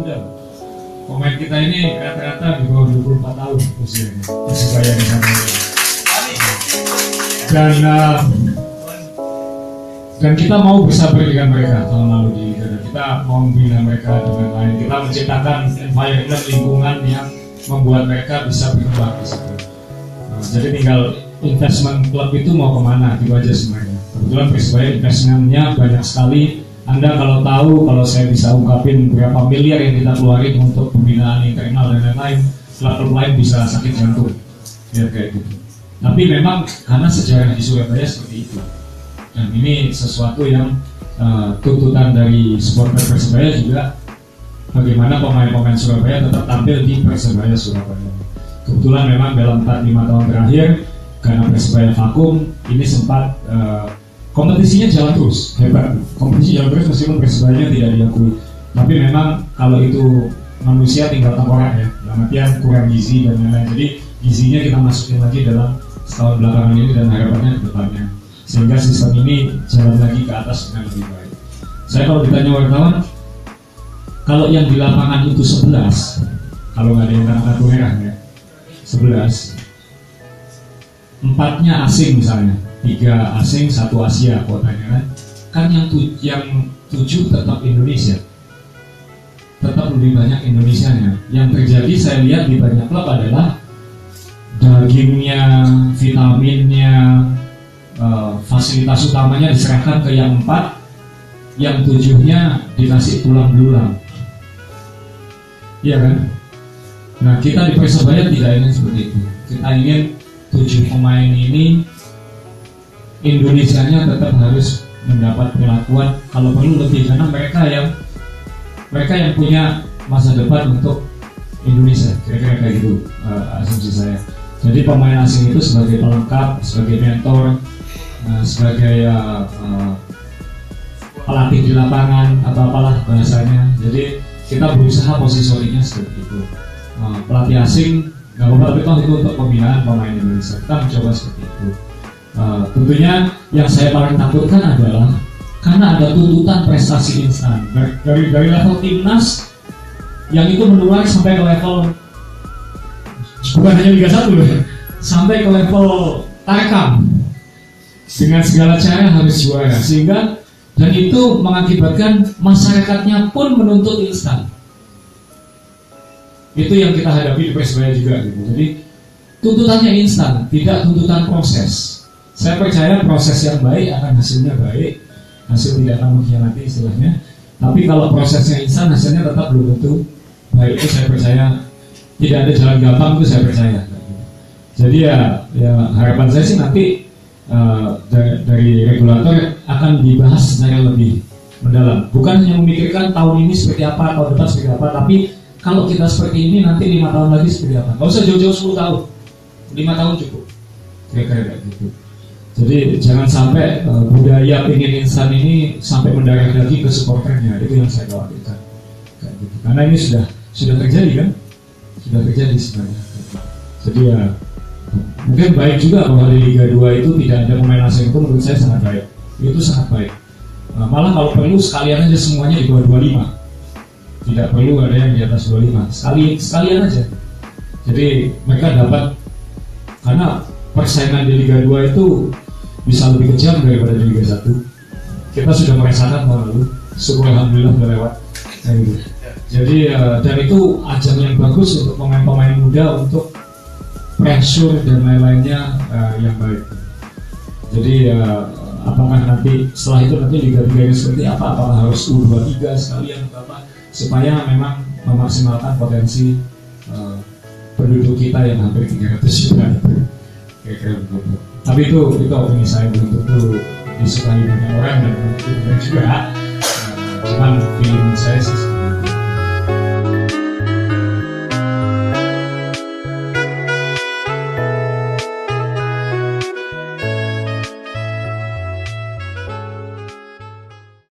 muda. Pemain kita ini rata-rata di bawah 24 tahun usianya. Persebaya di sana. Dan kita mau bersabar dengan mereka tahun lalu di Liga. Kita mau membina mereka dengan lain. Kita menciptakan environment lingkungan yang membuat mereka bisa berkembang di situ. Jadi tinggal investment klub itu mau kemana, itu aja sebenarnya. Kebetulan Persebaya investmentnya banyak sekali. Anda kalau tahu, kalau saya bisa ungkapin berapa miliar yang kita keluarin untuk pembinaan internal dan lain-lain, klub-klub lain bisa sakit jantung, ya kayak gitu. Tapi memang karena sejarah di Surabaya seperti itu, dan ini sesuatu yang tuntutan dari supporter Persebaya juga, bagaimana pemain-pemain Surabaya tetap tampil di Persebaya Surabaya. Kebetulan memang dalam 4-5 tahun terakhir, karena Persebaya vakum, ini sempat kompetisinya jalan terus, hebat. Kompetisi jalan terus meskipun Persebaya tidak diakui. Tapi memang kalau itu manusia tinggal tengkorak ya, dalam artian kurang gizi dan lain-lain. Jadi gizinya kita masukin lagi dalam setahun belakangan ini dan harapannya ke depannya. Sehingga sistem ini jalan lagi ke atas dengan lebih baik. Saya kalau ditanya wartawan, kalau yang di lapangan itu 11, kalau nggak ada yang kartu merah ya, 11, 4-nya asing misalnya, 3 asing, 1 Asia kuotanya kan yang 7 tetap Indonesia, tetap lebih banyak Indonesianya. Yang terjadi saya lihat di banyak klub adalah dagingnya, vitaminnya, fasilitas utamanya diserahkan ke yang 4, yang 7-nya dikasih tulang belulang, iya kan? Nah kita di Persebaya tidak ingin seperti itu. Kita ingin 7 pemain ini Indonesianya tetap harus mendapat perlakuan, kalau perlu lebih, karena mereka yang punya masa depan untuk Indonesia, kira-kira kayak gitu asumsi saya. Jadi pemain asing itu sebagai pelengkap, sebagai mentor, sebagai pelatih di lapangan atau apalah bahasanya. Jadi kita berusaha positioningnya seperti itu. Pelatih asing nggak apa-apa, tapi toh itu untuk pembinaan pemain Indonesia. Kita mencoba seperti itu. Tentunya yang saya paling takutkan adalah karena ada tuntutan prestasi instan dari level timnas yang itu menular sampai ke level, bukan hanya Liga 1 ya, sampai ke level Tarkam, dengan segala cara harus juara, sehingga dan itu mengakibatkan masyarakatnya pun menuntut instan. Itu yang kita hadapi di Persebaya juga gitu. Jadi tuntutannya instan, tidak tuntutan proses. Saya percaya proses yang baik akan hasilnya baik, hasil tidak akan mengkhianati istilahnya. Tapi kalau prosesnya instan, hasilnya tetap belum tentu baik. Itu saya percaya tidak ada jalan gampang, itu saya percaya. Jadi ya harapan saya sih nanti dari regulator akan dibahas secara lebih mendalam. Bukan hanya memikirkan tahun ini seperti apa, tahun depan seperti apa, tapi kalau kita seperti ini nanti 5 tahun lagi seperti apa. Gak usah jauh-jauh 10 tahun, 5 tahun cukup. Kira-kira gitu. Jadi jangan sampai budaya pingin instan ini sampai mendarat lagi ke supporternya. Itu yang saya khawatirkan. Kayak gitu. Karena ini sudah terjadi kan? Sudah terjadi sebenarnya. Jadi ya mungkin baik juga bahwa di Liga 2 itu tidak ada pemain asing, itu menurut saya sangat baik. Itu sangat baik. Malah kalau perlu sekalian aja semuanya di bawah 25. Tidak perlu ada yang di atas 25. Sekalian aja. Jadi mereka dapat, karena persaingan di Liga 2 itu bisa lebih kejam daripada di Liga 1. Kita sudah merasakan tahun lalu, syukur alhamdulillah udah lewat. Gitu. Jadi dan itu ajang yang bagus untuk pemain-pemain muda untuk pressure dan lain-lainnya yang baik. Jadi apakah nanti setelah itu nanti Liga 3 seperti apa? Apakah harus U23 sekalian atau apa? Supaya memang memaksimalkan potensi penduduk kita yang hampir 300 juta itu. Kira-kira begitu. Tapi itu opini saya, belum tentu disukai banyak orang dan juga cuman feeling saya sih